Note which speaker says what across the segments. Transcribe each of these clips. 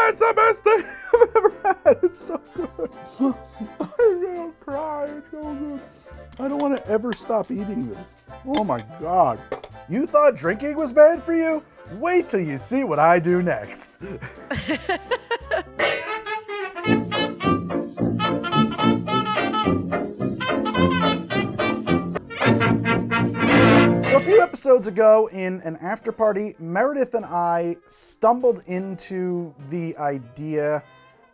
Speaker 1: It's the best thing I've ever had. It's so good. I'm gonna cry. It's so good. I don't want to ever stop eating this. Oh my God. You thought drinking was bad for you? Wait till you see what I do next. So a few episodes ago in an after party, Meredith and I stumbled into the idea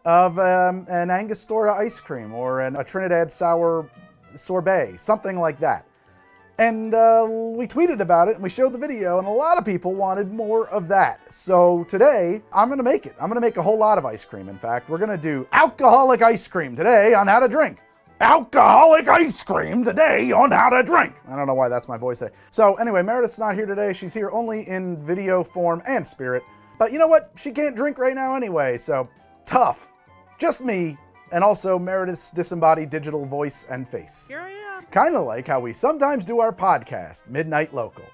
Speaker 1: of an Angostura ice cream or a Trinidad Sour sorbet, something like that. And we tweeted about it and we showed the video, and a lot of people wanted more of that. So today, I'm gonna make it. I'm gonna make a whole lot of ice cream. In fact, we're gonna do alcoholic ice cream today on how to drink. Alcoholic ice cream today on how to drink. I don't know why that's my voice today. So anyway, Meredith's not here today. She's here only in video form and spirit. But you know what? She can't drink right now anyway, so tough. Just me, and also Meredith's disembodied digital voice and face.
Speaker 2: Here I am.
Speaker 1: Kind of like how we sometimes do our podcast, Midnight Local,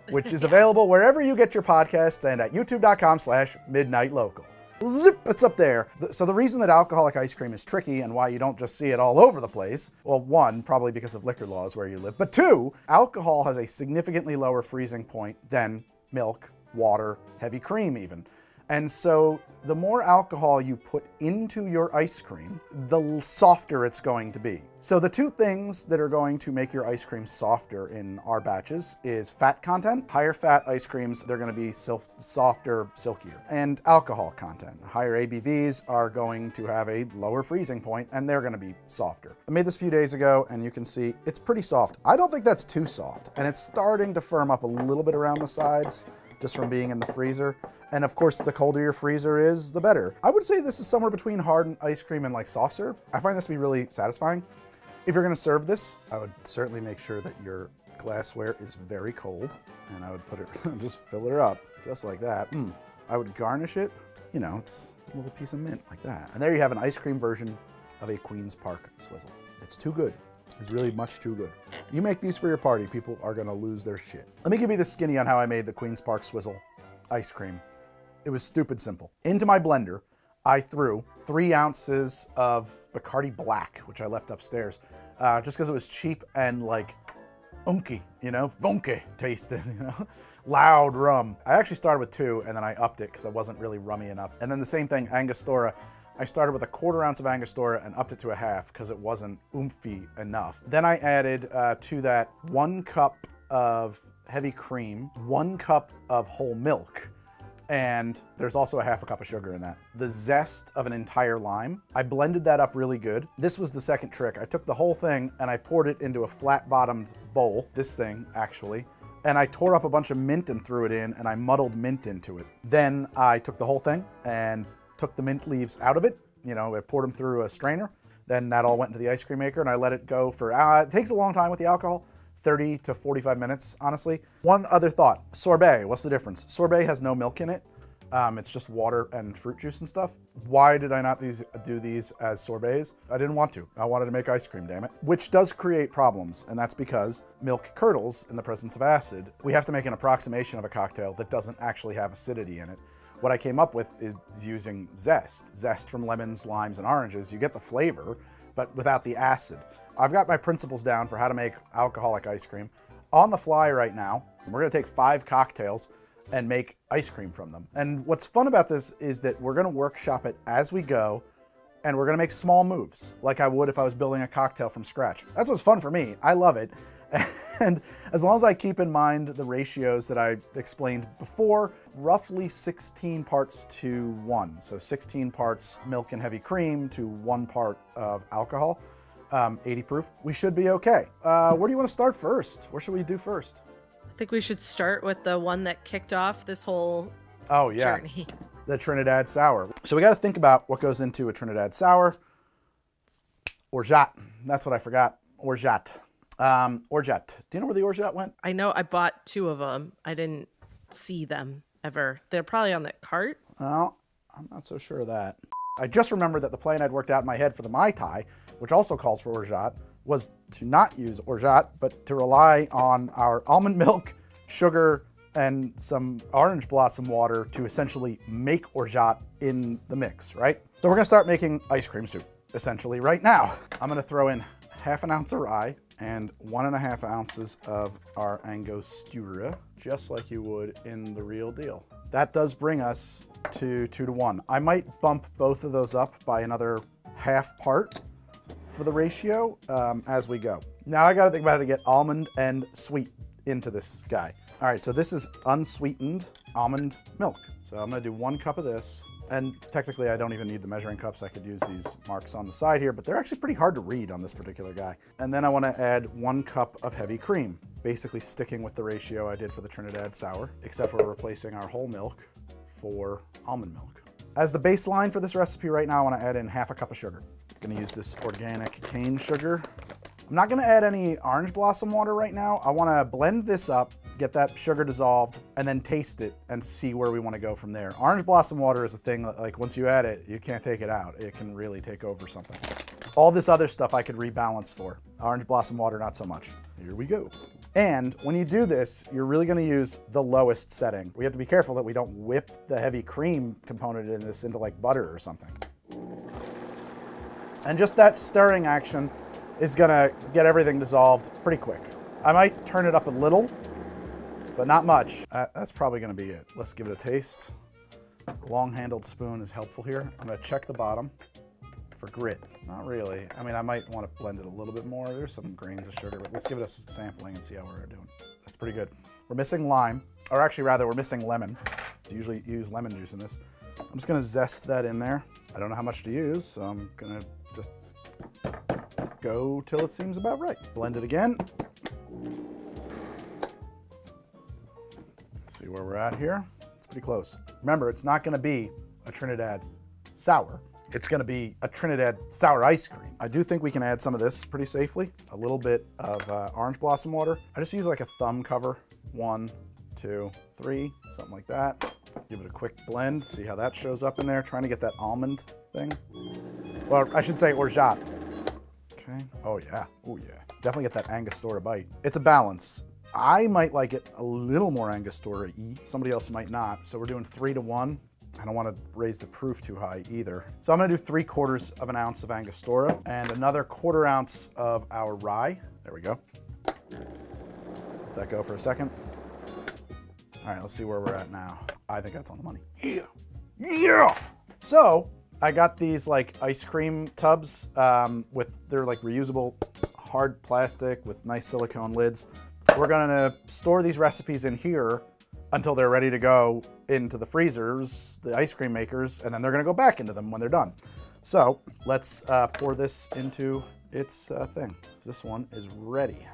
Speaker 1: which is available wherever you get your podcasts and at youtube.com/midnightlocal. Zip, it's up there. So the reason that alcoholic ice cream is tricky and why you don't just see it all over the place, well, one, probably because of liquor laws where you live, but two, alcohol has a significantly lower freezing point than milk, water, heavy cream even. And so the more alcohol you put into your ice cream, the softer it's going to be. So the two things that are going to make your ice cream softer in our batches is fat content. Higher fat ice creams, they're gonna be softer, silkier. And alcohol content. Higher ABVs are going to have a lower freezing point and they're gonna be softer. I made this a few days ago and you can see it's pretty soft. I don't think that's too soft, and it's starting to firm up a little bit around the sides just from being in the freezer. And of course, the colder your freezer is, the better. I would say this is somewhere between hard ice cream and like soft serve. I find this to be really satisfying. If you're gonna serve this, I would certainly make sure that your glassware is very cold, and I would put it, just fill it up, just like that. I would garnish it, you know, it's a little piece of mint like that. And there you have an ice cream version of a Queen's Park Swizzle. It's too good. It's really much too good. You make these for your party, people are gonna lose their shit. Let me give you the skinny on how I made the Queen's Park Swizzle ice cream. It was stupid simple. Into my blender, I threw 3 ounces of Bacardi Black, which I left upstairs, just because it was cheap and like unky, you know, funky tasting, you know, loud rum. I actually started with 2 and then I upped it because I wasn't really rummy enough. And then the same thing, Angostura. I started with a 1/4 ounce of Angostura and upped it to 1/2 because it wasn't oomphy enough. Then I added to that 1 cup of heavy cream, 1 cup of whole milk, and there's also a 1/2 cup of sugar in that. The zest of an entire lime. I blended that up really good. This was the second trick. I took the whole thing and I poured it into a flat-bottomed bowl, this thing actually, and I tore up a bunch of mint and threw it in, and I muddled mint into it. Then I took the whole thing and took the mint leaves out of it. You know, I poured them through a strainer. Then that all went into the ice cream maker and I let it go for, it takes a long time with the alcohol, 30 to 45 minutes, honestly. One other thought, sorbet, what's the difference? Sorbet has no milk in it. It's just water and fruit juice and stuff. Why did I not do these as sorbets? I didn't want to. I wanted to make ice cream, damn it. Which does create problems, and that's because milk curdles in the presence of acid. We have to make an approximation of a cocktail that doesn't actually have acidity in it. What I came up with is using zest. Zest from lemons, limes, and oranges. You get the flavor, but without the acid. I've got my principles down for how to make alcoholic ice cream. On the fly right now, we're gonna take 5 cocktails and make ice cream from them. And what's fun about this is that we're gonna workshop it as we go, and we're gonna make small moves, like I would if I was building a cocktail from scratch. That's what's fun for me, I love it. And as long as I keep in mind the ratios that I explained before, roughly 16 parts to 1. So 16 parts milk and heavy cream to 1 part of alcohol, 80 proof, we should be okay. Where do you want to start first? Where should we do first?
Speaker 2: I think we should start with the one that kicked off this whole journey. The Trinidad Sour.
Speaker 1: So we got to think about what goes into a Trinidad Sour. Orgeat, that's what I forgot, orgeat. Orgeat. Do you know where the orgeat went?
Speaker 2: I know I bought 2 of them. I didn't see them ever. They're probably on the cart.
Speaker 1: Well, I'm not so sure of that. I just remembered that the plan I'd worked out in my head for the Mai Tai, which also calls for orgeat, was to not use orgeat, but to rely on our almond milk, sugar, and some orange blossom water to essentially make orgeat in the mix, right? So we're gonna start making ice cream soup, essentially right now. I'm gonna throw in ½ an ounce of rye and 1½ ounces of our Angostura, just like you would in the real deal. That does bring us to 2 to 1. I might bump both of those up by another ½ part for the ratio as we go. Now I gotta think about how to get almond and sweet into this guy. All right, so this is unsweetened almond milk. So I'm gonna do 1 cup of this. And technically I don't even need the measuring cups. I could use these marks on the side here, but they're actually pretty hard to read on this particular guy. And then I wanna add 1 cup of heavy cream, basically sticking with the ratio I did for the Trinidad Sour, except we're replacing our whole milk for almond milk. As the baseline for this recipe right now, I wanna add in ½ a cup of sugar. I'm gonna use this organic cane sugar. I'm not gonna add any orange blossom water right now. I wanna blend this up, get that sugar dissolved, and then taste it and see where we wanna go from there. Orange blossom water is a thing that, like, once you add it, you can't take it out. It can really take over something. All this other stuff I could rebalance for. Orange blossom water, not so much. Here we go. And when you do this, you're really gonna use the lowest setting. We have to be careful that we don't whip the heavy cream component in this into like butter or something. And just that stirring action is gonna get everything dissolved pretty quick. I might turn it up a little, but not much. That's probably gonna be it. Let's give it a taste. Long-handled spoon is helpful here. I'm gonna check the bottom for grit. Not really. I mean, I might wanna blend it a little bit more. There's some grains of sugar, but let's give it a sampling and see how we're doing. That's pretty good. We're missing lime, or actually rather, we're missing lemon. I usually use lemon juice in this. I'm just gonna zest that in there. I don't know how much to use, so I'm gonna just go till it seems about right. Blend it again. Let's see where we're at here. It's pretty close. Remember, it's not gonna be a Trinidad Sour. It's gonna be a Trinidad Sour Ice Cream. I do think we can add some of this pretty safely. A little bit of orange blossom water. I just use like a thumb cover. 1, 2, 3, something like that. Give it a quick blend, see how that shows up in there. Trying to get that almond thing. Well, I should say orgeat. Okay. Oh yeah. Oh yeah. Definitely get that Angostura bite. It's a balance. I might like it a little more Angostura-y. Somebody else might not. So we're doing 3 to 1. I don't want to raise the proof too high either. So I'm going to do 3/4 of an ounce of Angostura and another 1/4 ounce of our rye. There we go. Let that go for a second. All right, let's see where we're at now. I think that's on the money. Yeah. Yeah. So I got these like ice cream tubs they're like reusable hard plastic with nice silicone lids. We're gonna store these recipes in here until they're ready to go into the freezers, the ice cream makers, and then they're gonna go back into them when they're done. So let's pour this into its thing. This one is ready.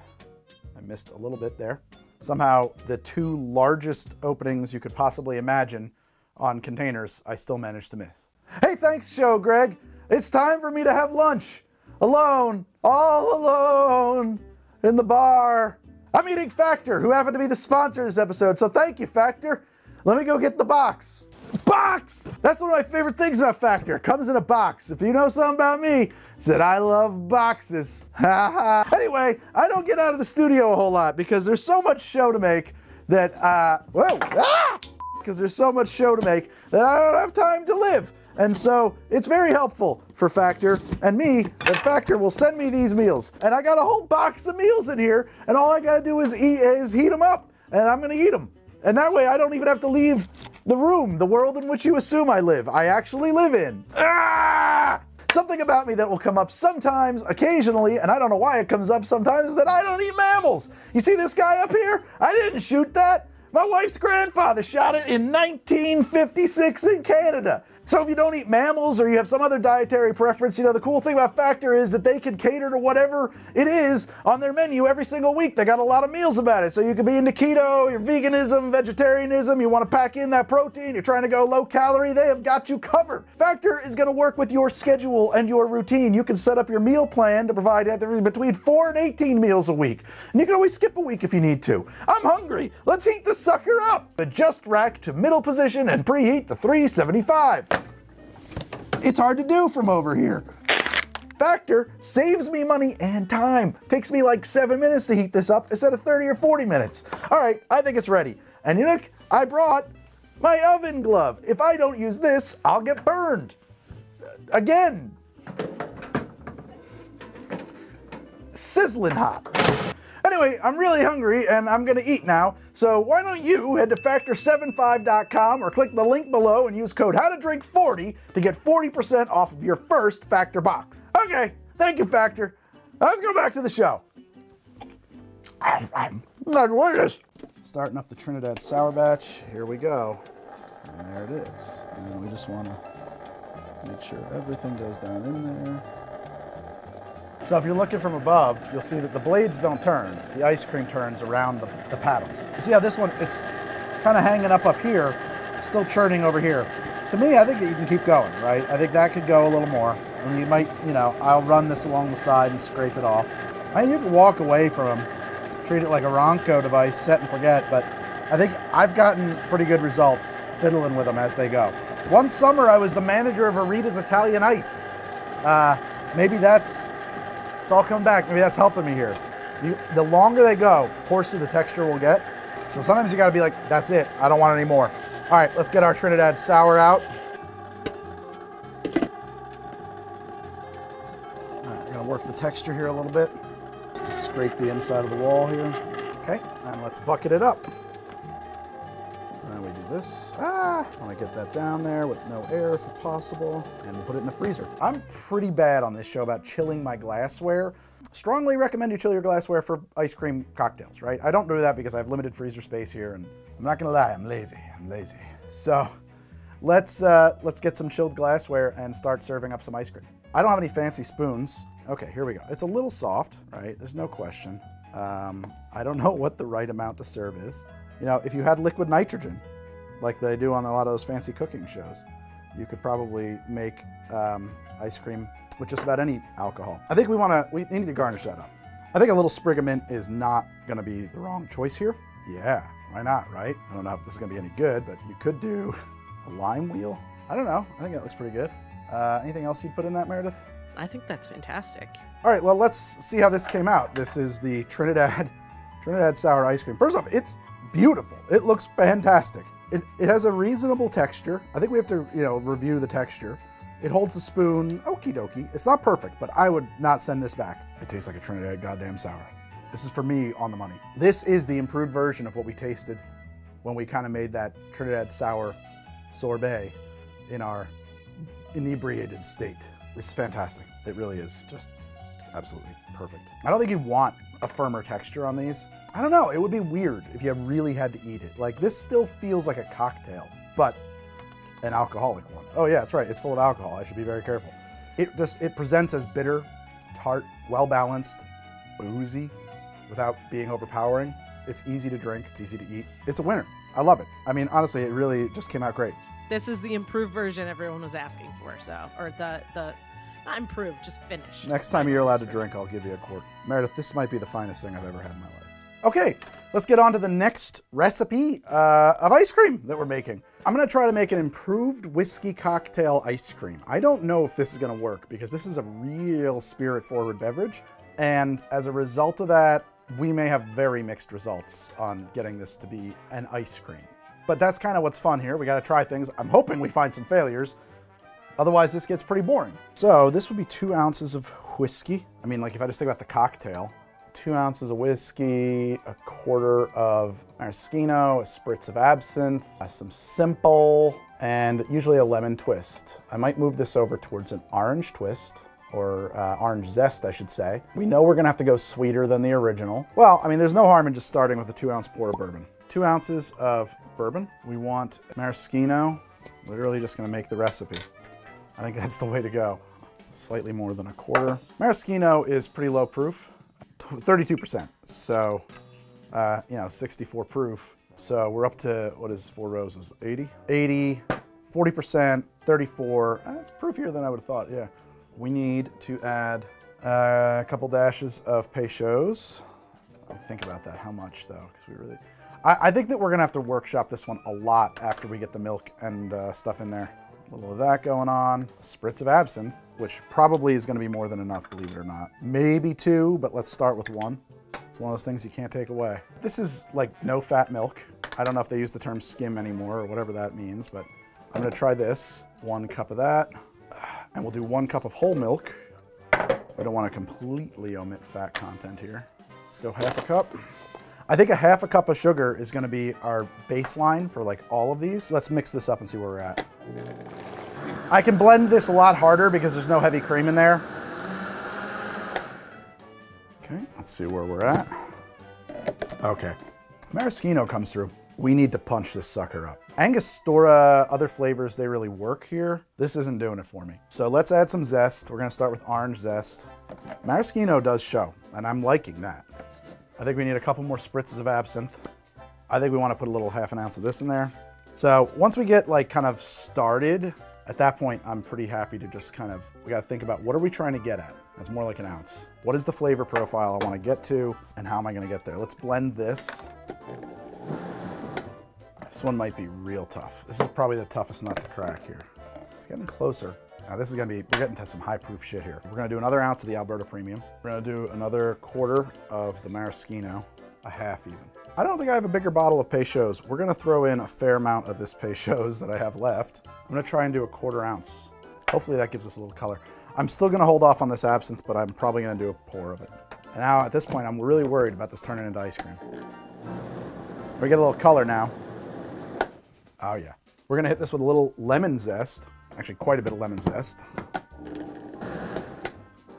Speaker 1: I missed a little bit there. Somehow the 2 largest openings you could possibly imagine on containers, I still managed to miss. Hey, thanks, show, Greg. It's time for me to have lunch. Alone, all alone, in the bar. I'm eating Factor, who happened to be the sponsor of this episode, so thank you, Factor. Let me go get the box. Box! That's one of my favorite things about Factor. It comes in a box. If you know something about me, said I love boxes. Anyway, I don't get out of the studio a whole lot because there's so much show to make that, because there's so much show to make that I don't have time to live. And so it's very helpful for Factor and me that Factor will send me these meals. And I got a whole box of meals in here, and all I gotta do is heat them up, and I'm gonna eat them. And that way I don't even have to leave the room, the world in which you assume I live. I actually live in. Something about me that will come up sometimes, occasionally, and I don't know why it comes up sometimes, is that I don't eat mammals. You see this guy up here? I didn't shoot that. My wife's grandfather shot it in 1956 in Canada. So if you don't eat mammals or you have some other dietary preference, you know, the cool thing about Factor is that they can cater to whatever it is on their menu every single week. They got a lot of meals about it. So you could be into keto, your veganism, vegetarianism, you want to pack in that protein, you're trying to go low calorie, they have got you covered. Factor is going to work with your schedule and your routine. You can set up your meal plan to provide between 4 and 18 meals a week. And you can always skip a week if you need to. I'm hungry. Let's heat the sucker up. Adjust rack to middle position and preheat to 375. It's hard to do from over here. Factor saves me money and time. Takes me like 7 minutes to heat this up instead of 30 or 40 minutes. All right, I think it's ready. And you know, I brought My oven glove. If I don't use this, I'll get burned. Again. Sizzling hot. Anyway, I'm really hungry and I'm gonna eat now. So why don't you head to factor75.com or click the link below and use code HowToDrink40 to get 40% off of your first Factor box. Okay, thank you, Factor. Let's go back to the show. Delicious. Starting up the Trinidad Sour batch. Here we go. And there it is. And we just want to make sure everything goes down in there. So if you're looking from above, you'll see that the blades don't turn. The ice cream turns around the paddles. You see how this one is kind of hanging up here, still churning over here. To me, I think that you can keep going, right? I think that could go a little more. And you might, you know, I'll run this along the side and scrape it off. I mean, you can walk away from them, treat it like a Ronco device, set and forget, but I think I've gotten pretty good results fiddling with them as they go. One summer, I was the manager of Arita's Italian Ice. Maybe it's all coming back. Maybe that's helping me here. The longer they go, coarser the texture will get. So sometimes you gotta be like, that's it, I don't want any more. All right, let's get our Trinidad Sour out. All right, gonna work the texture here a little bit, just to scrape the inside of the wall here. Okay, and let's bucket it up. And then we do this. I wanna get that down there with no air if possible, and we'll put it in the freezer. I'm pretty bad on this show about chilling my glassware. Strongly recommend you chill your glassware for ice cream cocktails, right? I don't do that because I have limited freezer space here, and I'm not gonna lie, I'm lazy. So let's get some chilled glassware and start serving up some ice cream. I don't have any fancy spoons. Okay, here we go. It's a little soft, right? There's no question. I don't know what the right amount to serve is. You know, if you had liquid nitrogen, like they do on a lot of those fancy cooking shows, you could probably make ice cream with just about any alcohol. I think we need to garnish that up. I think a little sprig of mint is not gonna be the wrong choice here. Yeah, why not, right? I don't know if this is gonna be any good, but you could do a lime wheel. I don't know, I think that looks pretty good. Anything else you'd put in that, Meredith?
Speaker 2: I think that's fantastic.
Speaker 1: All right, well, let's see how this came out. This is the Trinidad Sour Ice Cream. First off, it's beautiful. It looks fantastic. It has a reasonable texture. I think we have to, you know, review the texture. It holds a spoon, okie dokie. It's not perfect, but I would not send this back. It tastes like a Trinidad goddamn sour. This is for me on the money. This is the improved version of what we tasted when we kind of made that Trinidad Sour sorbet in our inebriated state. This is fantastic. It really is just absolutely perfect. I don't think you want a firmer texture on these. I don't know, it would be weird if you really had to eat it. Like, this still feels like a cocktail, but an alcoholic one. Oh yeah, that's right, it's full of alcohol. I should be very careful. It presents as bitter, tart, well-balanced, boozy, without being overpowering. It's easy to drink, it's easy to eat. It's a winner. I love it. I mean, honestly, it really just came out great.
Speaker 2: This is the improved version everyone was asking for, so, or the not improved, just finished.
Speaker 1: Next time you're allowed to drink, I'll give you a quart. Meredith, this might be the finest thing I've ever had in my life. Okay, let's get on to the next recipe of ice cream that we're making. I'm gonna try to make an improved whiskey cocktail ice cream. I don't know if this is gonna work because this is a real spirit-forward beverage. And as a result of that, we may have very mixed results on getting this to be an ice cream. But that's kind of what's fun here. We gotta try things. I'm hoping we find some failures. Otherwise, this gets pretty boring. So this would be 2 ounces of whiskey. I mean, like if I just think about the cocktail, 2 ounces of whiskey, a quarter of maraschino, a spritz of absinthe, some simple, and usually a lemon twist. I might move this over towards an orange twist, or orange zest, I should say. We know we're gonna have to go sweeter than the original. Well, I mean, there's no harm in just starting with a 2 ounce pour of bourbon. 2 ounces of bourbon. We want maraschino, literally just gonna make the recipe. I think that's the way to go. Slightly more than a quarter. Maraschino is pretty low proof, 32%. So, you know, 64 proof. So we're up to, what is 4 roses, 80? 80, 40%, 34. That's proofier than I would have thought, yeah. We need to add a couple dashes of Peychaud's. I'll think about that, how much though, because we really, I think that we're gonna have to workshop this one a lot after we get the milk and stuff in there. A little of that going on, a spritz of absinthe, which probably is gonna be more than enough, believe it or not. Maybe 2, but let's start with 1. It's one of those things you can't take away. This is like no fat milk. I don't know if they use the term skim anymore or whatever that means, but I'm gonna try this. 1 cup of that, and we'll do 1 cup of whole milk. I don't want to completely omit fat content here. Let's go 1/2 cup. I think 1/2 cup of sugar is gonna be our baseline for like all of these. Let's mix this up and see where we're at. I can blend this a lot harder because there's no heavy cream in there. Okay, let's see where we're at. Okay, maraschino comes through. We need to punch this sucker up. Angostura, other flavors, they really work here. This isn't doing it for me. So let's add some zest. We're gonna start with orange zest. Maraschino does show, and I'm liking that. I think we need a couple more spritzes of absinthe. I think we wanna put a little 1/2 ounce of this in there. So once we get like kind of started, at that point, I'm pretty happy to just kind of, we gotta think about what are we trying to get at? That's more like 1 ounce. What is the flavor profile I wanna get to, and how am I gonna get there? Let's blend this. This one might be real tough. This is probably the toughest nut to crack here. It's getting closer. Now this is gonna be, we're getting to some high proof shit here. We're gonna do another ounce of the Alberta Premium. We're gonna do another 1/4 of the maraschino, 1/2 even. I don't think I have a bigger bottle of Peychaud's. We're gonna throw in a fair amount of this Peychaud's that I have left. I'm gonna try and do a 1/4 ounce. Hopefully that gives us a little color. I'm still gonna hold off on this absinthe, but I'm probably gonna do a pour of it. And now at this point, I'm really worried about this turning into ice cream. We get a little color now. Oh yeah. We're gonna hit this with a little lemon zest. Actually, quite a bit of lemon zest.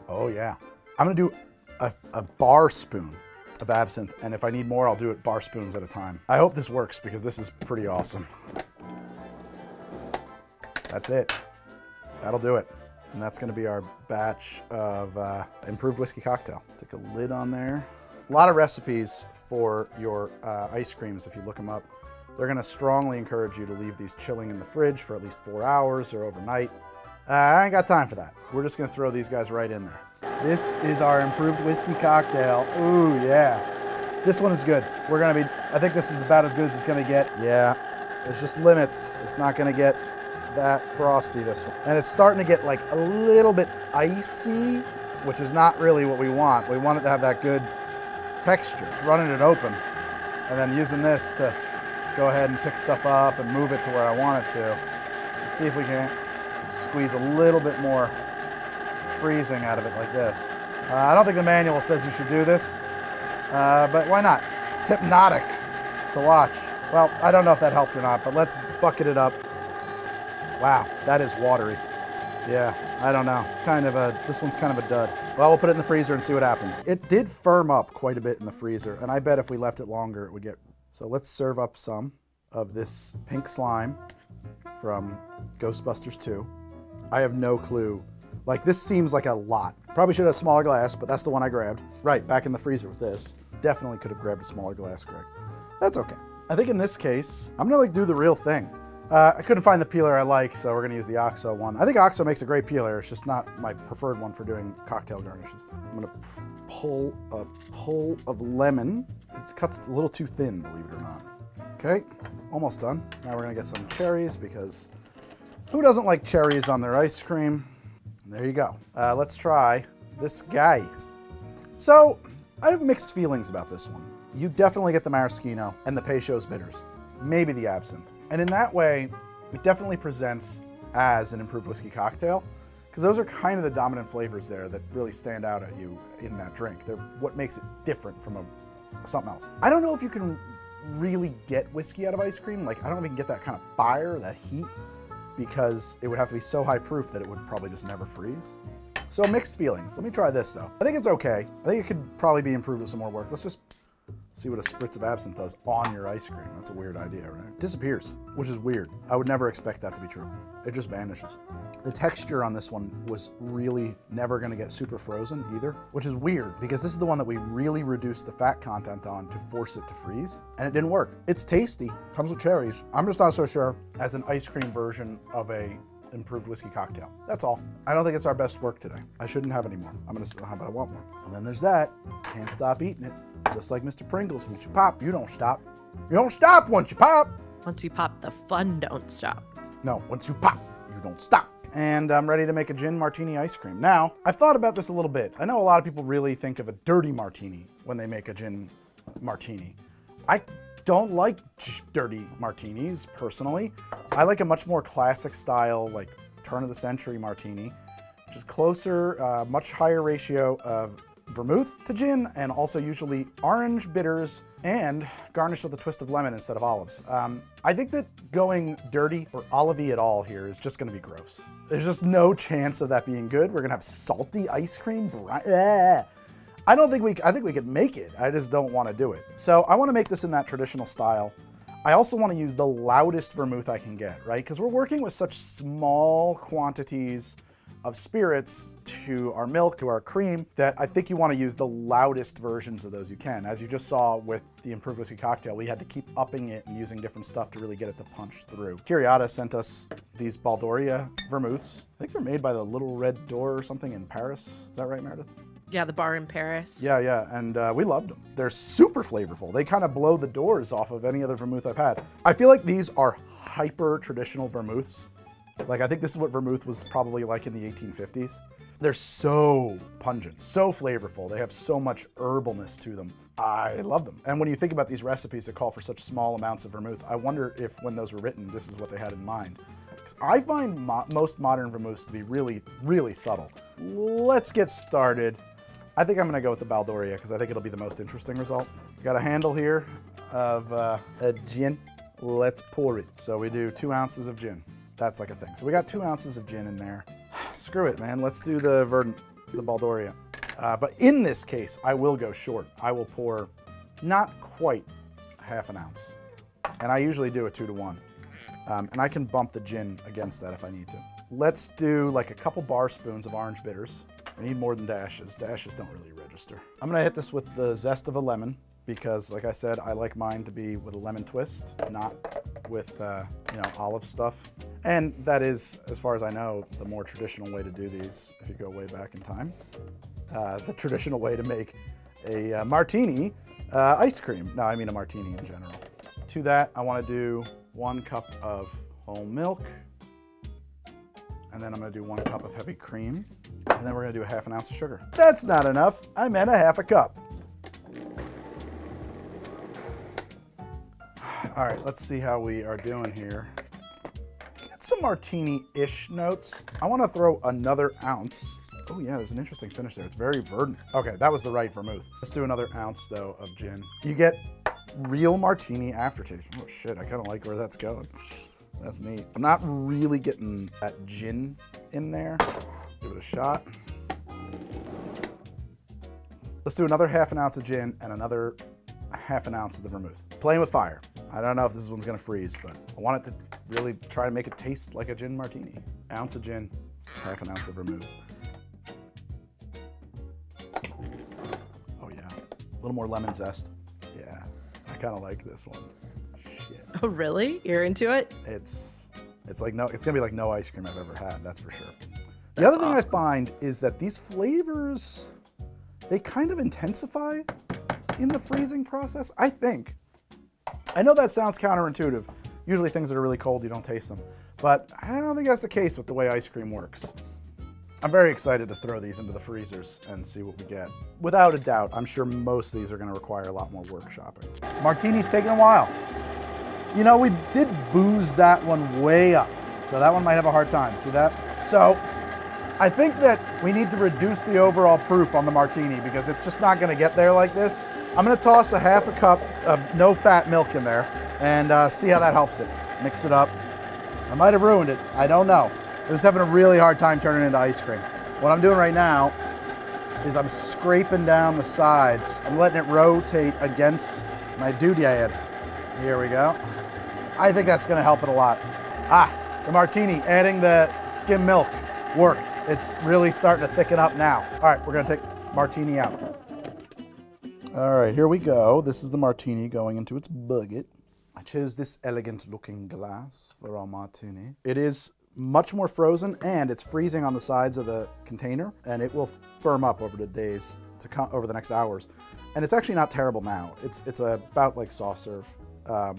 Speaker 1: Oh yeah. I'm gonna do a bar spoon of absinthe, and if I need more, I'll do it bar spoons at a time. I hope this works because this is pretty awesome. That's it. That'll do it. And that's gonna be our batch of improved whiskey cocktail. Take a lid on there. A lot of recipes for your ice creams, if you look them up. They're gonna strongly encourage you to leave these chilling in the fridge for at least 4 hours or overnight. I ain't got time for that. We're just gonna throw these guys right in there. This is our improved whiskey cocktail. Ooh, yeah. This one is good. We're gonna be, I think this is about as good as it's gonna get. Yeah, there's just limits. It's not gonna get that frosty, this one. And it's starting to get like a little bit icy, which is not really what we want. We want it to have that good texture. It's running it open and then using this to go ahead and pick stuff up and move it to where I want it to. Let's see if we can squeeze a little bit more freezing out of it like this. I don't think the manual says you should do this, but why not? It's hypnotic to watch. Well, I don't know if that helped or not, but let's bucket it up. Wow, that is watery. Yeah, I don't know. This one's kind of a dud. Well, we'll put it in the freezer and see what happens. It did firm up quite a bit in the freezer, and I bet if we left it longer, it would get. So let's serve up some of this pink slime from Ghostbusters 2. I have no clue. Like, this seems like a lot. Probably should have a smaller glass, but that's the one I grabbed. Right, back in the freezer with this. Definitely could have grabbed a smaller glass, Greg. That's okay. I think in this case, I'm gonna like do the real thing. I couldn't find the peeler I like, so we're gonna use the OXO one. I think OXO makes a great peeler. It's just not my preferred one for doing cocktail garnishes. I'm gonna pull a pull of lemon. It cuts a little too thin, believe it or not. Okay, almost done. Now we're gonna get some cherries because who doesn't like cherries on their ice cream? And there you go. Let's try this guy. So I have mixed feelings about this one. You definitely get the maraschino and the Peychaud's bitters, maybe the absinthe. And in that way, it definitely presents as an improved whiskey cocktail because those are kind of the dominant flavors there that really stand out at you in that drink. They're what makes it different from something else. I don't know if you can really get whiskey out of ice cream. Like, I don't know if you can get that kind of fire, that heat, because it would have to be so high proof that it would probably just never freeze. So mixed feelings. Let me try this though. I think it's okay. I think it could probably be improved with some more work. Let's just see what a spritz of absinthe does on your ice cream. That's a weird idea, right? Disappears, which is weird. I would never expect that to be true. It just vanishes. The texture on this one was really never gonna get super frozen either, which is weird because this is the one that we really reduced the fat content on to force it to freeze, and it didn't work. It's tasty, comes with cherries. I'm just not so sure as an ice cream version of a improved whiskey cocktail. That's all. I don't think it's our best work today. I shouldn't have any more. How about I want more? And then there's that. Can't stop eating it. Just like Mr. Pringles, once you pop, you don't stop. You don't stop once you pop.
Speaker 2: Once you pop, the fun don't stop.
Speaker 1: No, once you pop, you don't stop. And I'm ready to make a gin martini ice cream. Now, I've thought about this a little bit. I know a lot of people really think of a dirty martini when they make a gin martini. I don't like dirty martinis, personally. I like a much more classic style, like turn of the century martini, which is closer, much higher ratio of vermouth to gin, and also usually orange bitters and garnished with a twist of lemon instead of olives. I think that going dirty or olivey at all here is just gonna be gross. There's just no chance of that being good. We're gonna have salty ice cream. I think we could make it. I just don't wanna do it. So I wanna make this in that traditional style. I also wanna use the loudest vermouth I can get, right? Because we're working with such small quantities of spirits to our milk, to our cream, that I think you want to use the loudest versions of those you can. As you just saw with the improved whiskey cocktail, we had to keep upping it and using different stuff to really get it to punch through. Curiata sent us these Baldoria vermouths. I think they're made by the Little Red Door or something in Paris. Is that right, Meredith?
Speaker 2: Yeah, the bar in Paris.
Speaker 1: Yeah, and we loved them. They're super flavorful. They kind of blow the doors off of any other vermouth I've had. I feel like these are hyper traditional vermouths. Like, I think this is what vermouth was probably like in the 1850s. They're so pungent, so flavorful. They have so much herbalness to them. I love them. And when you think about these recipes that call for such small amounts of vermouth, I wonder if when those were written, this is what they had in mind. Because I find most modern vermouths to be really, really subtle. Let's get started. I think I'm gonna go with the Baldoria because I think it'll be the most interesting result. Got a handle here of a gin. Let's pour it. So we do 2 ounces of gin. That's like a thing. So we got 2 ounces of gin in there. Screw it, man. Let's do the Verdant, the Baldoria. But in this case, I will go short. I will pour not quite half an ounce. And I usually do a 2 to 1. And I can bump the gin against that if I need to. Let's do like a couple bar spoons of orange bitters. I need more than dashes. Dashes don't really register. I'm gonna hit this with the zest of a lemon because, like I said, I like mine to be with a lemon twist, not with olive stuff. And that is, as far as I know, the more traditional way to do these if you go way back in time. The traditional way to make a martini ice cream. No, I mean a martini in general. To that, I want to do 1 cup of whole milk. And then I'm going to do 1 cup of heavy cream. And then we're going to do a half an ounce of sugar. That's not enough. I meant a half a cup. All right, let's see how we are doing here. Get some martini-ish notes. I want to throw another ounce. Oh yeah, there's an interesting finish there. It's very verdant. Okay, that was the right vermouth. Let's do another ounce though of gin. You get real martini aftertaste. Oh shit, I kind of like where that's going. That's neat. I'm not really getting that gin in there. Give it a shot. Let's do another half an ounce of gin and another half an ounce of the vermouth. Playing with fire. I don't know if this one's gonna freeze, but I want it to really try to make it taste like a gin martini. Ounce of gin, half an ounce of vermouth. Oh yeah, a little more lemon zest. Yeah, I kind of like this one. Shit.
Speaker 2: Oh really? You're into it?
Speaker 1: It's gonna be like no ice cream I've ever had, that's for sure. The other thing I find is that these flavors, they kind of intensify in the freezing process, I think. I know that sounds counterintuitive. Usually things that are really cold, you don't taste them. But I don't think that's the case with the way ice cream works. I'm very excited to throw these into the freezers and see what we get. Without a doubt, I'm sure most of these are gonna require a lot more workshopping. Martini's taking a while. You know, we did booze that one way up, so that one might have a hard time, see that? So, I think that we need to reduce the overall proof on the martini because it's just not gonna get there like this. I'm gonna toss a half a cup of no-fat milk in there and see how that helps it. Mix it up. I might have ruined it, I don't know. I was having a really hard time turning it into ice cream. What I'm doing right now is I'm scraping down the sides. I'm letting it rotate against my doodad. Here we go. I think that's gonna help it a lot. Ah, the martini, adding the skim milk worked. It's really starting to thicken up now. All right, we're gonna take martini out. All right, here we go. This is the martini going into its bucket. I chose this elegant looking glass for our martini. It is much more frozen and it's freezing on the sides of the container and it will firm up over the days to come, over the next hours. And it's actually not terrible now. It's about like soft serve or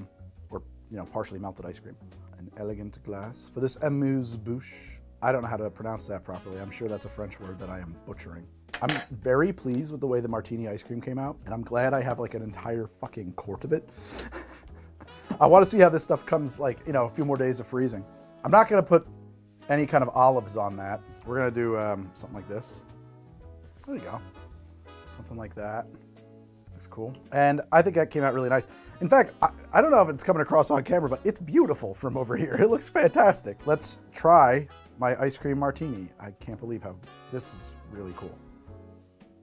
Speaker 1: partially melted ice cream. An elegant glass for this amuse-bouche. I don't know how to pronounce that properly. I'm sure that's a French word that I am butchering. I'm very pleased with the way the martini ice cream came out, and I'm glad I have like an entire fucking quart of it. I want to see how this stuff comes, like, you know, a few more days of freezing. I'm not going to put any kind of olives on that. We're going to do something like this. There you go. Something like that. That's cool. And I think that came out really nice. In fact, I don't know if it's coming across on camera, but it's beautiful from over here. It looks fantastic. Let's try my ice cream martini. I can't believe how this is really cool.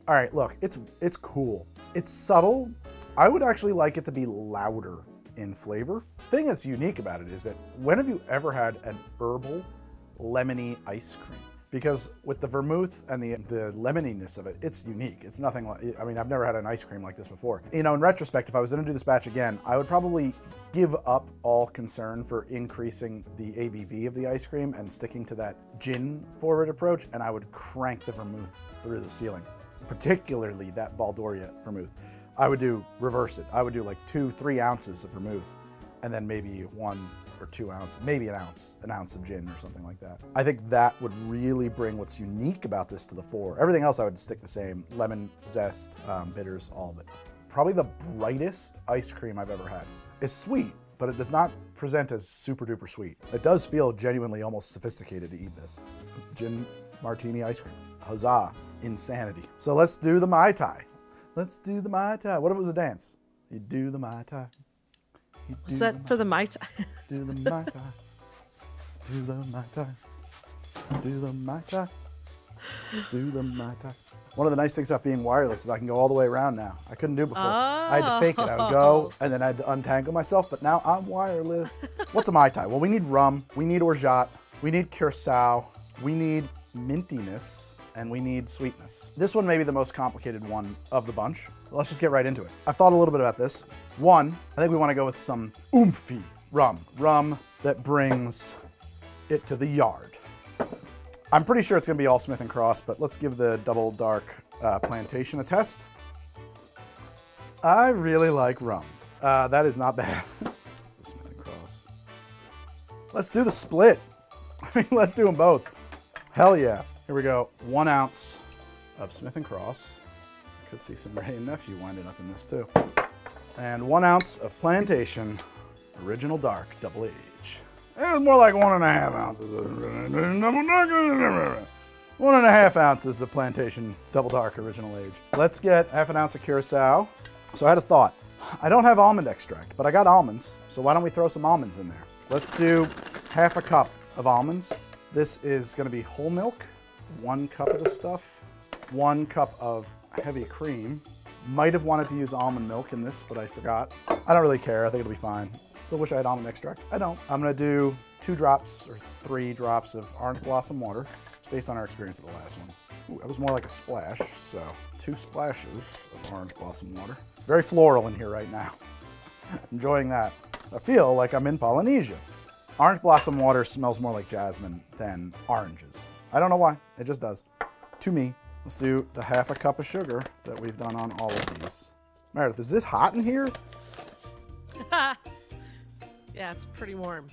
Speaker 1: All right, look, it's cool. It's subtle. I would actually like it to be louder in flavor. The thing that's unique about it is that when have you ever had an herbal lemony ice cream? Because with the vermouth and the lemoniness of it, it's unique. It's nothing like, I mean, I've never had an ice cream like this before. You know, in retrospect, if I was gonna do this batch again, I would probably give up all concern for increasing the ABV of the ice cream and sticking to that gin forward approach, and I would crank the vermouth through the ceiling, particularly that Baldoria vermouth. I would reverse it. I would do like 2-3 ounces of vermouth, and then maybe 1 or 2 ounces, maybe an ounce of gin or something like that. I think that would really bring what's unique about this to the fore. Everything else I would stick the same: lemon, zest, bitters, all of it. Probably the brightest ice cream I've ever had. It's sweet, but it does not present as super duper sweet. It does feel genuinely almost sophisticated to eat this. Gin martini ice cream. Huzzah, insanity. So let's do the Mai Tai. Let's do the Mai Tai. What if it was a dance? You do the Mai Tai.
Speaker 2: What's that for the Mai Tai?
Speaker 1: Do the Mai Tai. Do the Mai Tai. Do the Mai Tai. Do the Mai Tai. One of the nice things about being wireless is I can go all the way around now. I couldn't do it before. Oh. I had to fake it. I would go, and then I had to untangle myself, but now I'm wireless. What's a Mai Tai? Well, we need rum, we need orgeat, we need curacao, we need mintiness, and we need sweetness. This one may be the most complicated one of the bunch. Let's just get right into it. I've thought a little bit about this. One, I think we want to go with some oomphy rum that brings it to the yard. I'm pretty sure it's going to be all Smith & Cross, but let's give the double dark plantation a test. I really like rum. That is not bad. It's the Smith & Cross. Let's do the split. I mean, let's do them both. Hell yeah. Here we go. 1 ounce of Smith & Cross. I could see some Ray and Nephew winding up in this too. And 1 ounce of Plantation Original Dark Double Age. It was more like 1.5 ounces. 1.5 ounces of Plantation Double Dark Original Age. Let's get half an ounce of Curacao. So I had a thought. I don't have almond extract, but I got almonds. So why don't we throw some almonds in there? Let's do half a cup of almonds. This is going to be whole milk. 1 cup of the stuff. 1 cup of heavy cream. Might have wanted to use almond milk in this, but I forgot. I don't really care. I think it'll be fine. Still wish I had almond extract. I don't. I'm going to do 2 drops or 3 drops of orange blossom water. It's based on our experience of the last one. Ooh, that was more like a splash, so 2 splashes of orange blossom water. It's very floral in here right now. Enjoying that. I feel like I'm in Polynesia. Orange blossom water smells more like jasmine than oranges. I don't know why. It just does. To me. Let's do the half a cup of sugar that we've done on all of these. Meredith, is it hot in here?
Speaker 2: Yeah, it's pretty warm.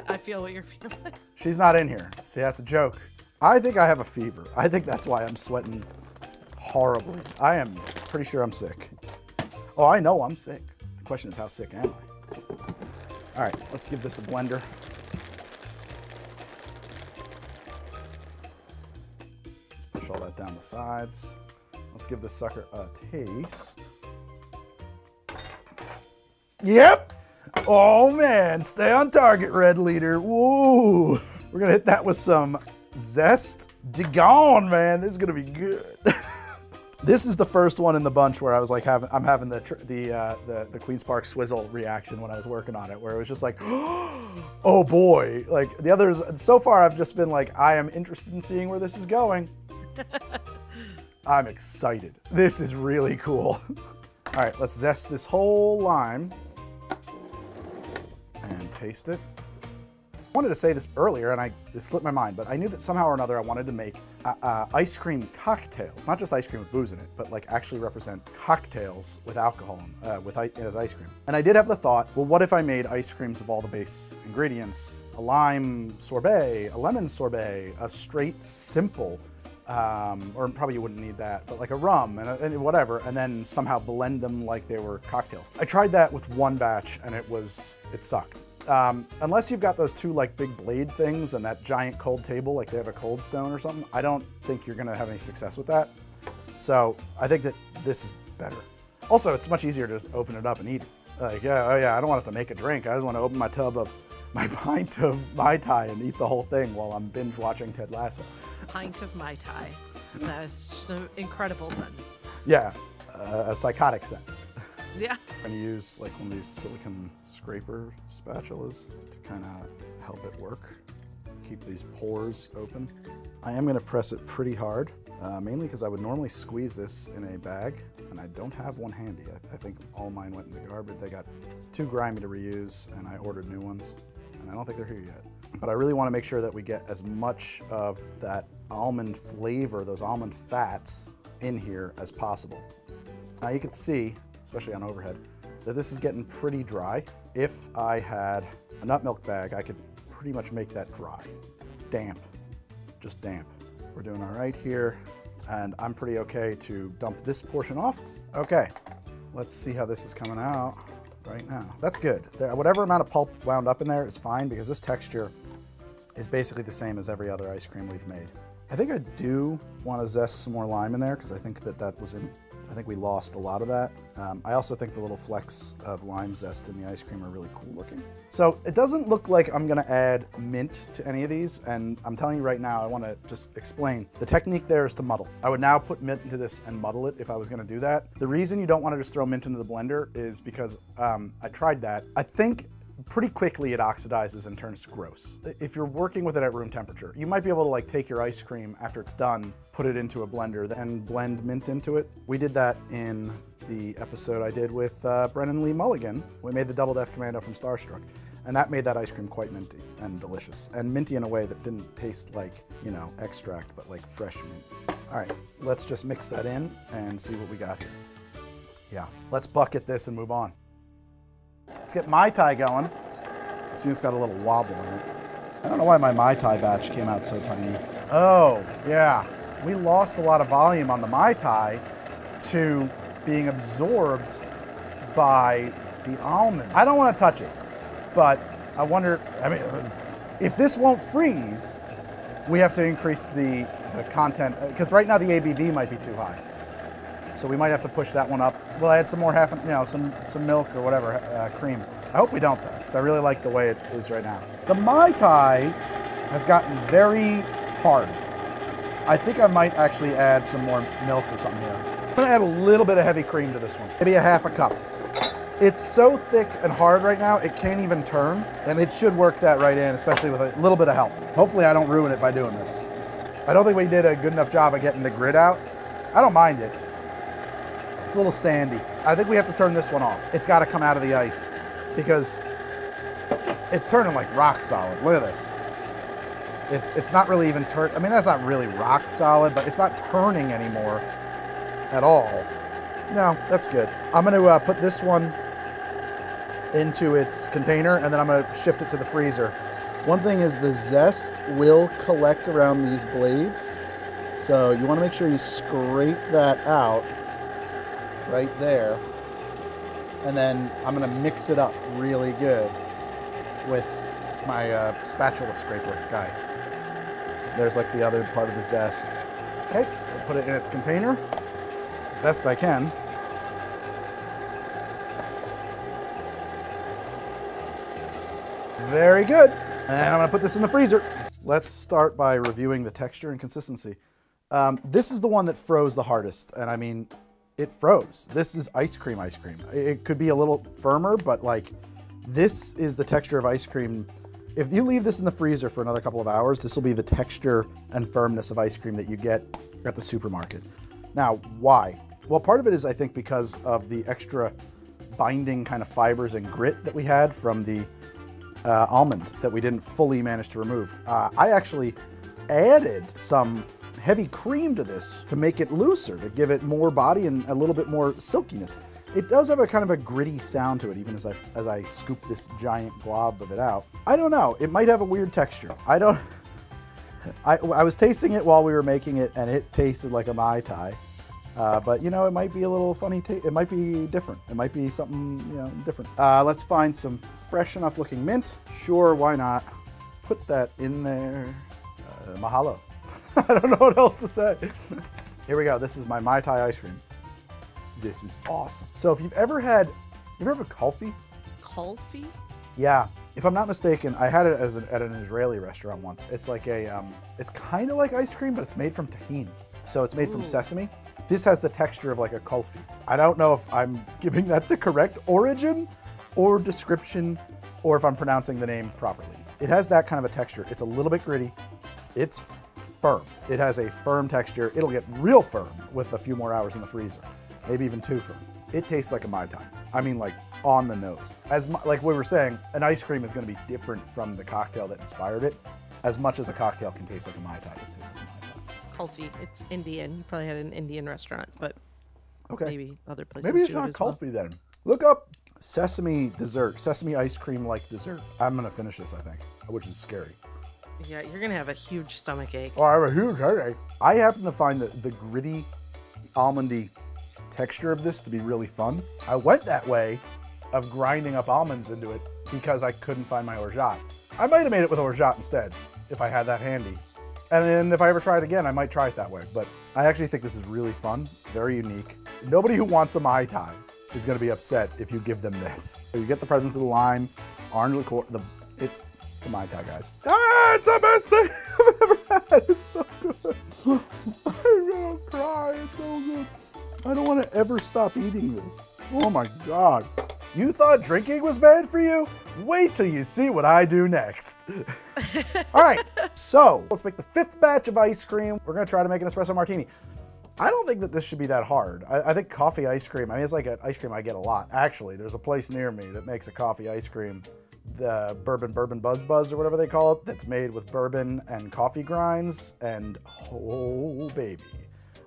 Speaker 2: I feel what you're feeling.
Speaker 1: She's not in here. See, that's a joke. I think I have a fever. I think that's why I'm sweating horribly. I am pretty sure I'm sick. Oh, I know I'm sick. The question is, how sick am I? All right, let's give this a blender. Push all that down the sides. Let's give this sucker a taste. Yep. Oh man, stay on target, Red Leader. Woo. We're gonna hit that with some Zest. Daggone, man, this is gonna be good. This is the first one in the bunch where I was like, I'm having the Queen's Park Swizzle reaction when I was working on it, where it was just like, oh boy. Like the others, so far I've just been like, I am interested in seeing where this is going. I'm excited. This is really cool. All right, let's zest this whole lime and taste it. I wanted to say this earlier, and it slipped my mind, but I knew that somehow or another I wanted to make ice cream cocktails, not just ice cream with booze in it, but like actually represent cocktails with alcohol as ice cream. And I did have the thought, well, what if I made ice creams of all the base ingredients? A lime sorbet, a lemon sorbet, a straight, simple or probably you wouldn't need that, but like a rum and whatever, and then somehow blend them like they were cocktails. I tried that with one batch and it sucked. Unless you've got those two like big blade things and that giant cold table, like they have a cold stone or something, I don't think you're gonna have any success with that. So I think that this is better. Also, it's much easier to just open it up and eat it. Like, yeah, oh yeah, I don't want to have to make a drink. I just want to open my pint of Mai Tai and eat the whole thing while I'm binge watching Ted Lasso.
Speaker 2: Pint of Mai Tai. That is just an incredible sentence.
Speaker 1: Yeah, a psychotic sentence.
Speaker 2: Yeah.
Speaker 1: I'm going to use like one of these silicone scraper spatulas to kind of help it work. Keep these pores open. I am going to press it pretty hard, mainly because I would normally squeeze this in a bag, and I don't have one handy. I think all mine went in the garbage. They got too grimy to reuse, and I ordered new ones, and I don't think they're here yet. But I really want to make sure that we get as much of that almond flavor, those almond fats, in here as possible. Now you can see, especially on overhead, that this is getting pretty dry. If I had a nut milk bag, I could pretty much make that dry. Damp, just damp. We're doing all right here, and I'm pretty okay to dump this portion off. Okay, let's see how this is coming out right now. That's good. Whatever amount of pulp wound up in there is fine, because this texture is basically the same as every other ice cream we've made. I think I do want to zest some more lime in there, because I think I think we lost a lot of that. I also think the little flecks of lime zest in the ice cream are really cool looking. So it doesn't look like I'm gonna add mint to any of these, and I'm telling you right now, I wanna just explain. The technique there is to muddle. I would now put mint into this and muddle it if I was gonna do that. The reason you don't wanna just throw mint into the blender is because I tried that. I think pretty quickly it oxidizes and turns gross. If you're working with it at room temperature, you might be able to like take your ice cream after it's done, put it into a blender, then blend mint into it. We did that in the episode I did with Brennan Lee Mulligan. We made the Double Death Commando from Starstruck, and that made that ice cream quite minty and delicious, and minty in a way that didn't taste like, you know, extract, but like fresh mint. All right, let's just mix that in and see what we got here. Yeah, let's bucket this and move on. Let's get Mai Tai going. See, it's got a little wobble in it. I don't know why my Mai Tai batch came out so tiny. Oh, yeah. We lost a lot of volume on the Mai Tai to being absorbed by the almond. I don't want to touch it, but I wonder, I mean, if this won't freeze, we have to increase the content, because right now the ABV might be too high. So we might have to push that one up. We'll add some more some milk or whatever, cream. I hope we don't though, because I really like the way it is right now. The Mai Tai has gotten very hard. I think I might actually add some more milk or something here. I'm gonna add a little bit of heavy cream to this one, maybe a half a cup. It's so thick and hard right now, it can't even turn, and it should work that right in, especially with a little bit of help. Hopefully I don't ruin it by doing this. I don't think we did a good enough job of getting the grit out. I don't mind it. It's a little sandy. I think we have to turn this one off. It's got to come out of the ice because it's turning like rock solid. Look at this. It's not really even I mean, that's not really rock solid, but it's not turning anymore at all. No, that's good. I'm going to put this one into its container, and then I'm going to shift it to the freezer. One thing is the zest will collect around these blades, so you want to make sure you scrape that out right there, and then I'm going to mix it up really good with my spatula scraper guy. There's like the other part of the zest. Okay, I'll put it in its container as best I can. Very good. And I'm gonna put this in the freezer. Let's start by reviewing the texture and consistency. This is the one that froze the hardest, and I mean, it froze. This is ice cream. It could be a little firmer, but like, this is the texture of ice cream. If you leave this in the freezer for another couple of hours, this will be the texture and firmness of ice cream that you get at the supermarket. Now, why? Well, part of it is, I think, because of the extra binding kind of fibers and grit that we had from the almond that we didn't fully manage to remove. I actually added some heavy cream to this to make it looser, to give it more body and a little bit more silkiness. It does have a kind of a gritty sound to it, even as I scoop this giant glob of it out. I don't know, it might have a weird texture. I was tasting it while we were making it, and it tasted like a Mai Tai. But, you know, it might be a little funny. It might be different. It might be something, you know, different. Let's find some fresh enough looking mint. Sure, why not? Put that in there. Mahalo. I don't know what else to say. Here we go. This is my Mai Tai ice cream. This is awesome. So if you've ever had kulfi?
Speaker 2: Kulfi?
Speaker 1: Yeah. If I'm not mistaken, I had it at an Israeli restaurant once. It's like it's kind of like ice cream, but it's made from tahini. So it's made from sesame. This has the texture of like a kulfi. I don't know if I'm giving that the correct origin or description, or if I'm pronouncing the name properly. It has that kind of a texture. It's a little bit gritty. It's firm. It has a firm texture. It'll get real firm with a few more hours in the freezer, maybe even too firm. It tastes like a Mai Tai. I mean, like on the nose. Like we were saying, an ice cream is going to be different from the cocktail that inspired it. As much as a cocktail can taste like a Mai Tai, this tastes like a Mai Tai.
Speaker 2: Kulfi. It's Indian. You probably had an Indian restaurant, but
Speaker 1: okay,
Speaker 2: maybe other places.
Speaker 1: Maybe it's not kulfi then. Look up sesame dessert, sesame ice cream like dessert. I'm gonna finish this, I think, which is scary.
Speaker 2: Yeah, you're gonna have a huge stomach ache.
Speaker 1: Oh, I have a huge headache. I happen to find the gritty, almondy texture of this to be really fun. I went that way of grinding up almonds into it because I couldn't find my orgeat. I might have made it with orgeat instead if I had that handy. And then if I ever try it again, I might try it that way. But I actually think this is really fun, very unique. Nobody who wants a Mai Tai is gonna be upset if you give them this. So you get the presence of the lime, orange liqueur, it's a Mai Tai, guys. Ah, it's the best thing I've ever had. It's so good. I'm gonna cry, it's so good. I don't wanna ever stop eating this. Oh my God. You thought drinking was bad for you? Wait till you see what I do next. All right, so let's make the 5th batch of ice cream. We're gonna try to make an espresso martini. I don't think that this should be that hard. I think coffee ice cream, I mean, it's like an ice cream I get a lot. Actually, there's a place near me that makes a coffee ice cream, the bourbon buzz or whatever they call it, that's made with bourbon and coffee grinds, and oh baby.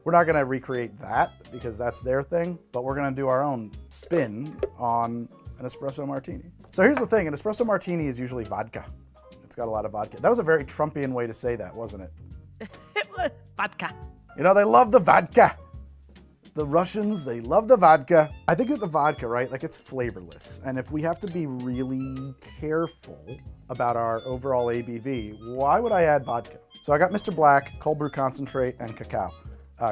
Speaker 1: We're not gonna recreate that because that's their thing, but we're gonna do our own spin on an espresso martini. So here's the thing, an espresso martini is usually vodka. It's got a lot of vodka. That was a very Trumpian way to say that, wasn't it?
Speaker 2: It was vodka.
Speaker 1: You know, they love the vodka. The Russians, they love the vodka. I think that the vodka, right, like it's flavorless. And if we have to be really careful about our overall ABV, why would I add vodka? So I got Mr. Black, cold brew concentrate, and cacao.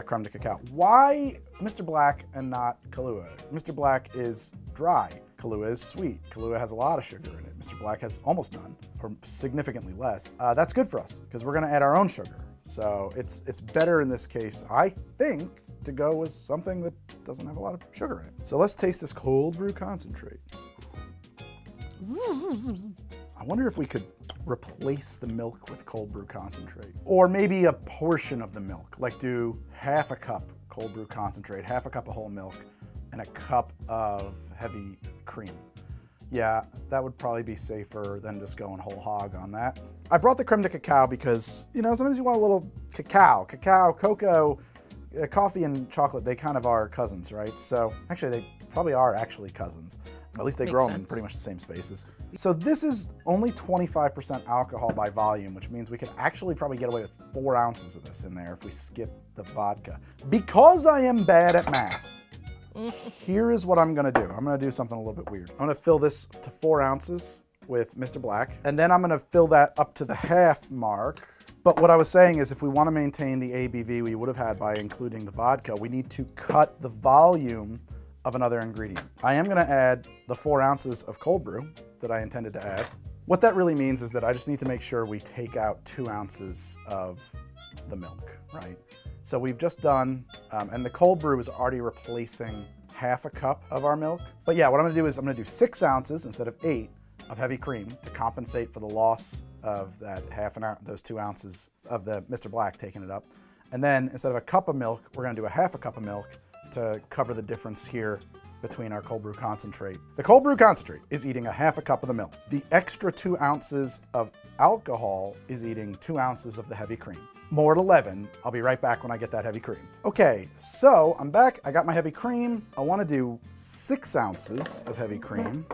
Speaker 1: Creme de cacao. Why Mr. Black and not Kahlua? Mr. Black is dry. Kahlua is sweet. Kahlua has a lot of sugar in it. Mr. Black has almost none, or significantly less. That's good for us because we're gonna add our own sugar. So it's better in this case, I think, to go with something that doesn't have a lot of sugar in it. So let's taste this cold brew concentrate. I wonder if we could replace the milk with cold brew concentrate. Or maybe a portion of the milk, like do half a cup cold brew concentrate, half a cup of whole milk, and a cup of heavy cream. Yeah, that would probably be safer than just going whole hog on that. I brought the creme de cacao because, you know, sometimes you want a little cacao. Cacao, cocoa, coffee and chocolate, they kind of are cousins, right? So actually they probably are actually cousins. At least they grow them in pretty much the same spaces. So this is only 25% alcohol by volume, which means we could actually probably get away with 4 ounces of this in there if we skip the vodka. Because I am bad at math, here is what I'm gonna do. I'm gonna do something a little bit weird. I'm gonna fill this to 4 ounces with Mr. Black, and then I'm gonna fill that up to the half mark. But what I was saying is if we wanna maintain the ABV we would have had by including the vodka, we need to cut the volume of another ingredient. I am gonna add the 4 ounces of cold brew that I intended to add. What that really means is that I just need to make sure we take out 2 ounces of the milk, right? So we've just done, and the cold brew is already replacing half a cup of our milk. But yeah, what I'm gonna do is I'm gonna do 6 ounces instead of 8 of heavy cream to compensate for the loss of that those 2 ounces of the Mr. Black taking it up. And then instead of a cup of milk, we're gonna do a half a cup of milk to cover the difference here between our cold brew concentrate. The cold brew concentrate is eating a half a cup of the milk. The extra 2 ounces of alcohol is eating 2 ounces of the heavy cream. More at 11. I'll be right back when I get that heavy cream. Okay, so I'm back. I got my heavy cream. I want to do 6 ounces of heavy cream.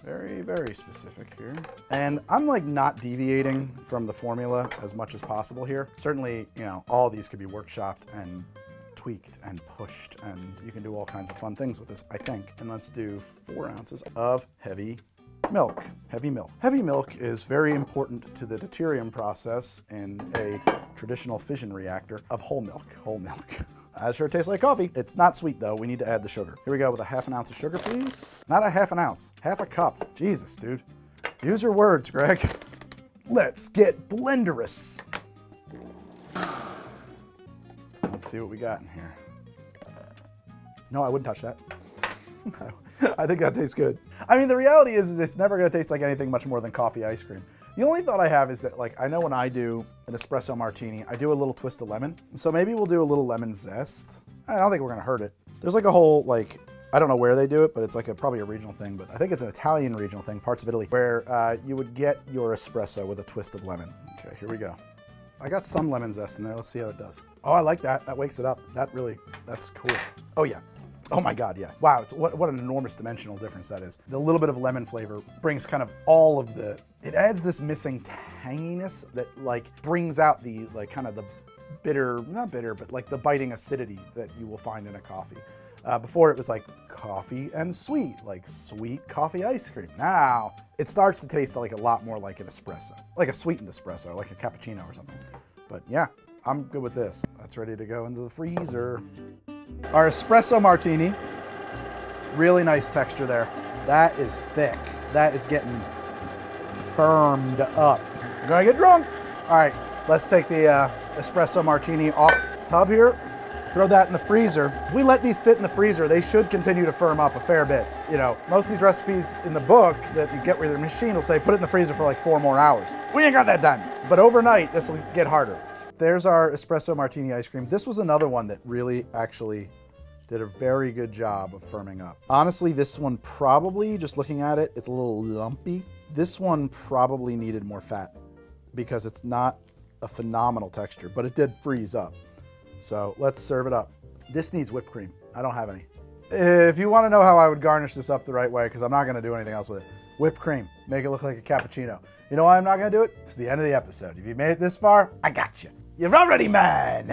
Speaker 1: Very, very specific here. And I'm like not deviating from the formula as much as possible here. Certainly, you know, all these could be workshopped and tweaked and pushed, and you can do all kinds of fun things with this, I think. And let's do 4 ounces of heavy milk. Heavy milk. Heavy milk is very important to the deuterium process in a traditional fission reactor of whole milk. Whole milk. That sure tastes like coffee. It's not sweet though. We need to add the sugar. Here we go with a 1/2 ounce of sugar, please. Not a 1/2 ounce, 1/2 cup. Jesus, dude. Use your words, Greg. Let's get blenderous. Let's see what we got in here. No, I wouldn't touch that. I think that tastes good. I mean, the reality is it's never gonna taste like anything much more than coffee ice cream. The only thought I have is that, like, I know when I do an espresso martini, I do a little twist of lemon. So maybe we'll do a little lemon zest. I don't think we're gonna hurt it. There's like a whole, like, I don't know where they do it, but it's like probably a regional thing, but I think it's an Italian regional thing, parts of Italy, where you would get your espresso with a twist of lemon. Okay, here we go. I got some lemon zest in there. Let's see how it does. Oh, I like that. That wakes it up. That's cool. Oh yeah. Oh my God, yeah. Wow, what an enormous dimensional difference that is. The little bit of lemon flavor brings kind of all of it adds this missing tanginess that like brings out the like kind of the bitter, not bitter, but like the biting acidity that you will find in a coffee. Before it was like coffee and sweet, like sweet coffee ice cream. Now it starts to taste like a lot more like an espresso, like a sweetened espresso, like a cappuccino or something. But yeah, I'm good with this. That's ready to go into the freezer. Our espresso martini, really nice texture there. That is thick. That is getting firmed up. We're gonna get drunk. All right, let's take the espresso martini off its tub here. Throw that in the freezer. If we let these sit in the freezer, they should continue to firm up a fair bit. You know, most of these recipes in the book that you get with your machine will say put it in the freezer for like 4 more hours. We ain't got that time. But overnight, this will get harder. There's our espresso martini ice cream. This was another one that really actually did a very good job of firming up. Honestly, this one probably, just looking at it, it's a little lumpy. This one probably needed more fat because it's not a phenomenal texture, but it did freeze up. So let's serve it up. This needs whipped cream. I don't have any. If you want to know how I would garnish this up the right way, because I'm not going to do anything else with it, whipped cream. Make it look like a cappuccino. You know why I'm not going to do it? It's the end of the episode. If you made it this far, I got you. You're already mine.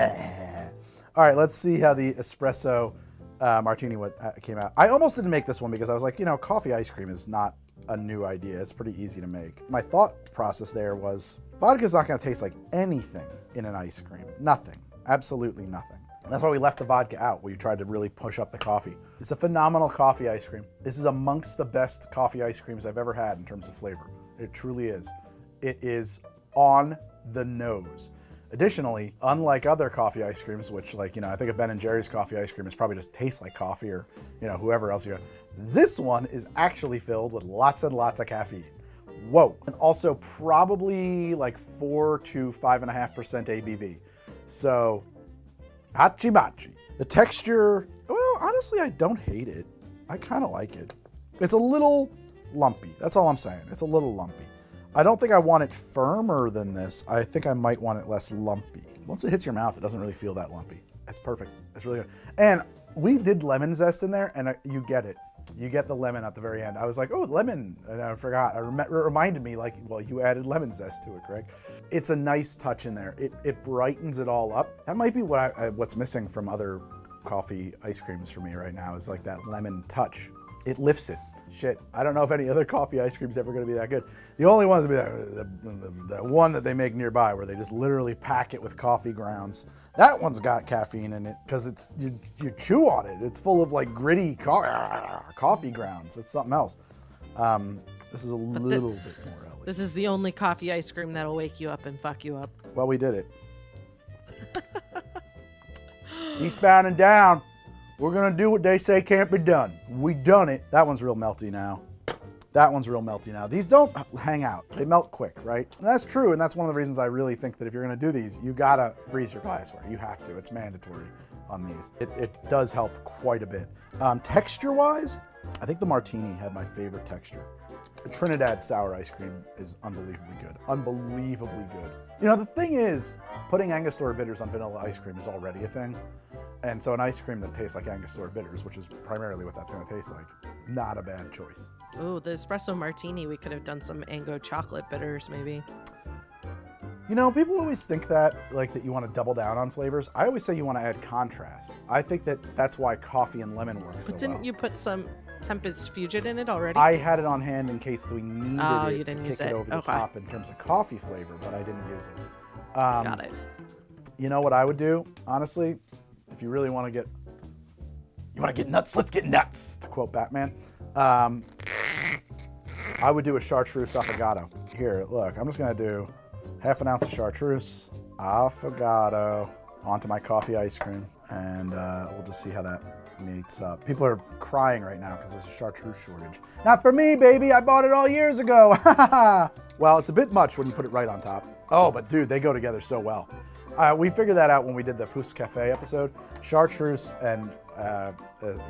Speaker 1: All right, let's see how the espresso martini came out. I almost didn't make this one because I was like, you know, coffee ice cream is not a new idea. It's pretty easy to make. My thought process there was vodka's not going to taste like anything in an ice cream. Nothing. Absolutely nothing. And that's why we left the vodka out, where you tried to really push up the coffee. It's a phenomenal coffee ice cream. This is amongst the best coffee ice creams I've ever had in terms of flavor. It truly is. It is on the nose. Additionally, unlike other coffee ice creams, which, like, you know, I think of Ben & Jerry's coffee ice cream is probably just tastes like coffee, or, you know, whoever else you got. This one is actually filled with lots and lots of caffeine. Whoa. And also probably like 4 to 5.5% ABV. So, hachi machi. The texture, well, honestly, I don't hate it. I kind of like it. It's a little lumpy. That's all I'm saying. It's a little lumpy. I don't think I want it firmer than this. I think I might want it less lumpy. Once it hits your mouth, it doesn't really feel that lumpy. It's perfect. It's really good. And we did lemon zest in there, and you get it. You get the lemon at the very end. I was like, oh, lemon, and I forgot. It reminded me, like, well, you added lemon zest to it, Greg. It's a nice touch in there. It brightens it all up. That might be what's missing from other coffee ice creams for me right now, is like that lemon touch. It lifts it. Shit, I don't know if any other coffee ice cream is ever going to be that good. The only ones would be the one that they make nearby, where they just literally pack it with coffee grounds. That one's got caffeine in it because it's you chew on it. It's full of like gritty coffee grounds. It's something else. This is a little bit more elegant.
Speaker 2: This is the only coffee ice cream that'll wake you up and fuck you up.
Speaker 1: Well, we did it. Eastbound and down. We're gonna do what they say can't be done. We done it. That one's real melty now. That one's real melty now. These don't hang out. They melt quick, right? And that's true, and that's one of the reasons I really think that if you're gonna do these, you gotta freeze your glassware. You have to. It's mandatory on these. It does help quite a bit. Texture-wise, I think the Martini had my favorite texture. The Trinidad Sour Ice Cream is unbelievably good. Unbelievably good. You know, the thing is, putting Angostura Bitters on vanilla ice cream is already a thing. And so an ice cream that tastes like Angostura Bitters, which is primarily what that's gonna taste like, not a bad choice.
Speaker 2: Ooh, the espresso martini, we could have done some Ango chocolate bitters, maybe.
Speaker 1: You know, people always think that, like, that you want to double down on flavors. I always say you want to add contrast. I think that that's why coffee and lemon works so well.
Speaker 2: But didn't you put some Tempest Fusion in it already?
Speaker 1: I had it on hand in case we needed
Speaker 2: you didn't
Speaker 1: to
Speaker 2: use
Speaker 1: kick it over the top in terms of coffee flavor, but I didn't use it.
Speaker 2: Got it.
Speaker 1: You know what I would do, honestly? If you really want to get... You want to get nuts? Let's get nuts, to quote Batman. I would do a chartreuse affogato. Here, look, I'm just going to do half an ounce of chartreuse, affogato, onto my coffee ice cream, and we'll just see how that meets up. People are crying right now because there's a chartreuse shortage. Not for me, baby. I bought it all years ago. Well, it's a bit much when you put it right on top. Oh, but dude, they go together so well. We figured that out when we did the Pousse Cafe episode. Chartreuse and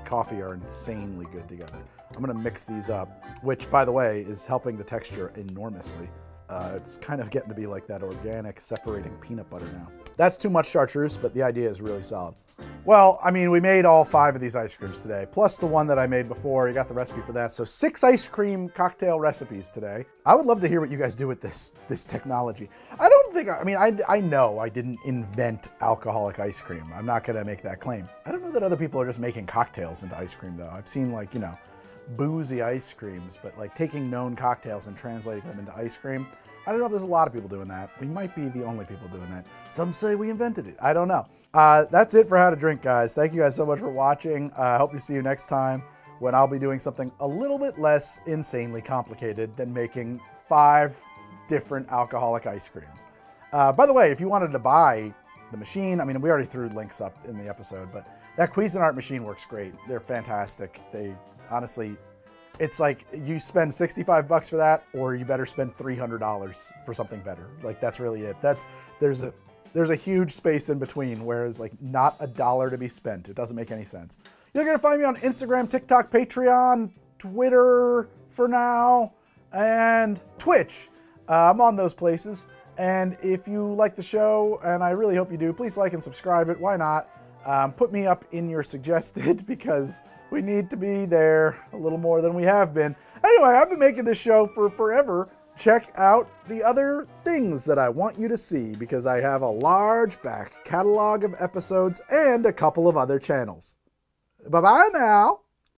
Speaker 1: coffee are insanely good together. I'm gonna mix these up, which, by the way, is helping the texture enormously. It's kind of getting to be like that organic separating peanut butter now. That's too much chartreuse, but the idea is really solid. Well, I mean, we made all 5 of these ice creams today, plus the one that I made before. You got the recipe for that. So 6 ice cream cocktail recipes today. I would love to hear what you guys do with this technology. I don't think, I mean, I know I didn't invent alcoholic ice cream. I'm not gonna make that claim. I don't know that other people are just making cocktails into ice cream though. I've seen, like, you know, boozy ice creams, but like taking known cocktails and translating them into ice cream. I don't know if there's a lot of people doing that. We might be the only people doing that. Some say we invented it. I don't know. That's it for How to Drink, guys. Thank you guys so much for watching. I hope to see you next time when I'll be doing something a little bit less insanely complicated than making 5 different alcoholic ice creams. By the way, if you wanted to buy the machine, I mean, we already threw links up in the episode, but that Cuisinart machine works great. They're fantastic. They honestly, it's like you spend $65 for that, or you better spend $300 for something better. Like, that's really it. There's a huge space in between, whereas like not a dollar to be spent. It doesn't make any sense. You're gonna find me on Instagram, TikTok, Patreon, Twitter for now, and Twitch. I'm on those places. And if you like the show, and I really hope you do, please like and subscribe it. Why not? Put me up in your suggested, because we need to be there a little more than we have been. Anyway, I've been making this show for forever. Check out the other things that I want you to see, because I have a large back catalog of episodes and a couple of other channels. Bye-bye now.